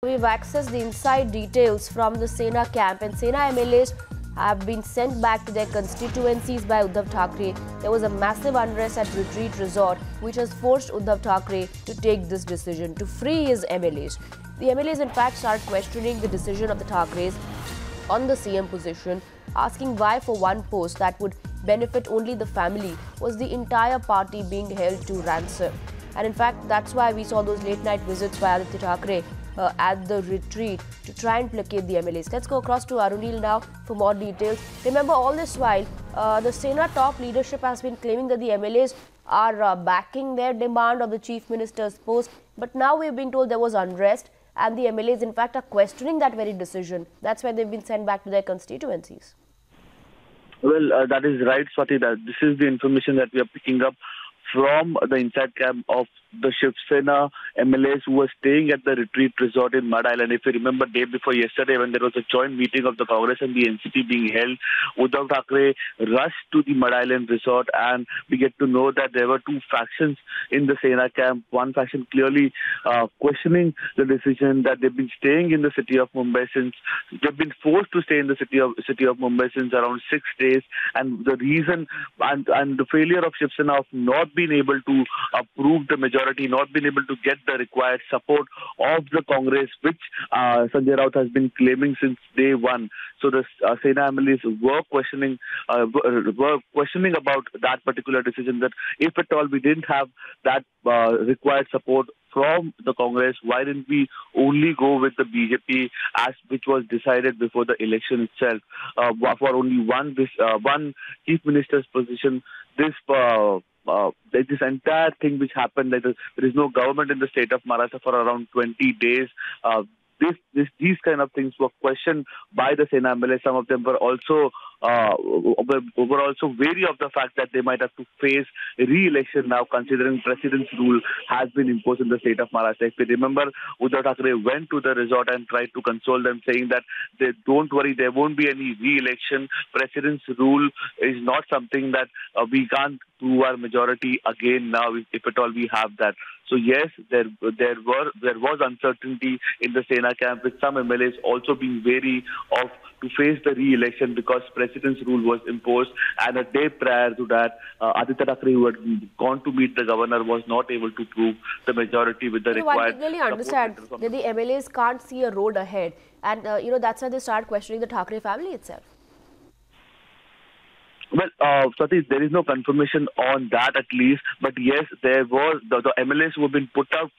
We've accessed the inside details from the Sena camp, and Sena MLAs have been sent back to their constituencies by Uddhav Thackeray. There was a massive unrest at Retreat Resort, which has forced Uddhav Thackeray to take this decision to free his MLAs. The MLAs, in fact, start questioning the decision of the Thackerays on the CM position, asking why for one post that would benefit only the family was the entire party being held to ransom. And in fact, that's why we saw those late night visits by Uddhav Thackeray at the retreat to try and placate the MLAs. Let's go across to Arunil now for more details. Remember, all this while, the Sena top leadership has been claiming that the MLAs are backing their demand of the Chief Minister's post. But now we're being told there was unrest, and the MLAs, in fact, are questioning that very decision. That's why they've been sent back to their constituencies. Well, that is right, Swati. That this is the information that we are picking up from the inside camp of the Shiv Sena MLAs who were staying at the retreat resort in Mud Island. If you remember, day before yesterday, when there was a joint meeting of the Congress and the NCP being held, Uddhav Thackeray rushed to the Mud Island resort, and we get to know that there were two factions in the Sena camp. One faction clearly questioning the decision that they've been staying in the city of Mumbai since they've been forced to stay in the city of Mumbai since around 6 days, and the reason and the failure of Shiv Sena of not being able to approve the majority, not been able to get the required support of the Congress, which Sanjay Raut has been claiming since day one. So the Sena MLAs were questioning about that particular decision, that if at all we didn't have that required support from the Congress, why didn't we only go with the BJP as which was decided before the election itself? For only one chief minister's position, this entire thing which happened, that there is no government in the state of Maharashtra for around 20 days. These kind of things were questioned by the Sena MLA. Some of them were also wary of the fact that they might have to face re-election now, considering President's rule has been imposed in the state of Maharashtra. If you remember, Uddhav Thackeray went to the resort and tried to console them, saying that they don't worry, there won't be any re-election. President's rule is not something that we can't prove our majority again now, if at all we have that. So yes, there was uncertainty in the Sena camp, with some MLAs also being wary of to face the re-election because President's rule was imposed. And a day prior to that, Uddhav Thackeray, who had gone to meet the governor, was not able to prove the majority with the required. I really understand that the MLAs can't see a road ahead, and that's why they start questioning the Thackeray family itself. Well, Satish, there is no confirmation on that at least, but yes, there was the MLAs who have been put up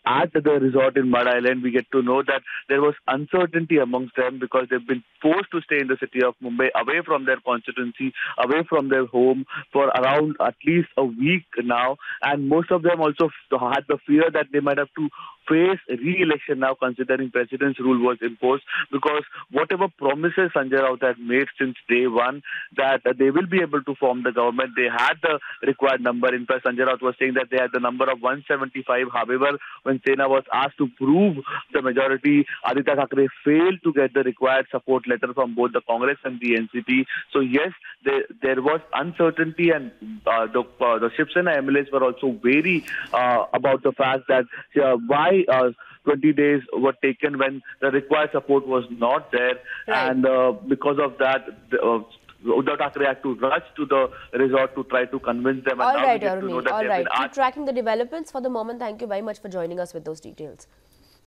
at the resort in Mud Island. We get to know that there was uncertainty amongst them because they've been forced to stay in the city of Mumbai, away from their constituency, away from their home for around at least a week now, and most of them also had the fear that they might have to face re-election now, considering President's rule was imposed, because whatever promises Sanjay Raut had made since day one, that they will be able to form the government. They had the required number. In fact, Sanjay Raut was saying that they had the number of 175. However, when Sena was asked to prove the majority, Uddhav Thackeray failed to get the required support letter from both the Congress and the NCP. So yes, there was uncertainty, and the Shiv Sena MLAs were also wary about the fact that why 20 days were taken when the required support was not there. Right. And because of that, Uddhav Thackeray had to rush to the resort to try to convince them. All right, Arunil. All right. Keep tracking the developments. For the moment, thank you very much for joining us with those details.